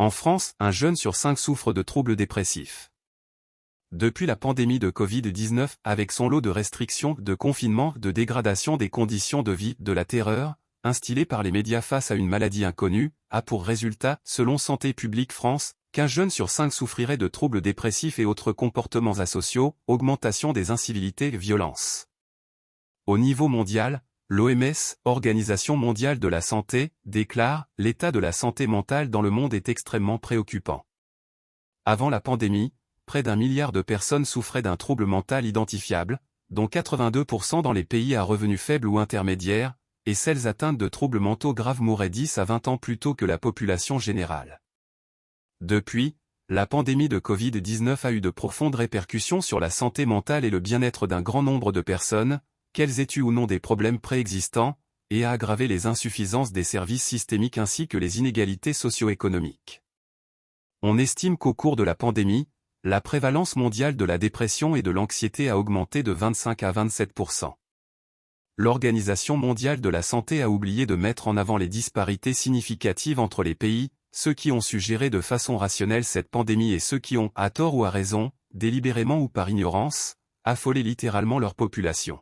En France, un jeune sur 5 souffre de troubles dépressifs. Depuis la pandémie de Covid-19, avec son lot de restrictions, de confinement, de dégradation des conditions de vie, de la terreur, instillée par les médias face à une maladie inconnue, a pour résultat, selon Santé publique France, qu'un jeune sur 5 souffrirait de troubles dépressifs et autres comportements asociaux, augmentation des incivilités et violences. Au niveau mondial, l'OMS, Organisation mondiale de la santé, déclare « L'état de la santé mentale dans le monde est extrêmement préoccupant ». Avant la pandémie, près d'1 milliard de personnes souffraient d'un trouble mental identifiable, dont 82% dans les pays à revenus faibles ou intermédiaires, et celles atteintes de troubles mentaux graves mouraient 10 à 20 ans plus tôt que la population générale. Depuis, la pandémie de Covid-19 a eu de profondes répercussions sur la santé mentale et le bien-être d'un grand nombre de personnes, qu'elles aient eu ou non des problèmes préexistants, et a aggravé les insuffisances des services systémiques ainsi que les inégalités socio-économiques. On estime qu'au cours de la pandémie, la prévalence mondiale de la dépression et de l'anxiété a augmenté de 25 à 27%. L'Organisation mondiale de la santé a oublié de mettre en avant les disparités significatives entre les pays, ceux qui ont su gérer de façon rationnelle cette pandémie et ceux qui ont, à tort ou à raison, délibérément ou par ignorance, affolé littéralement leur population.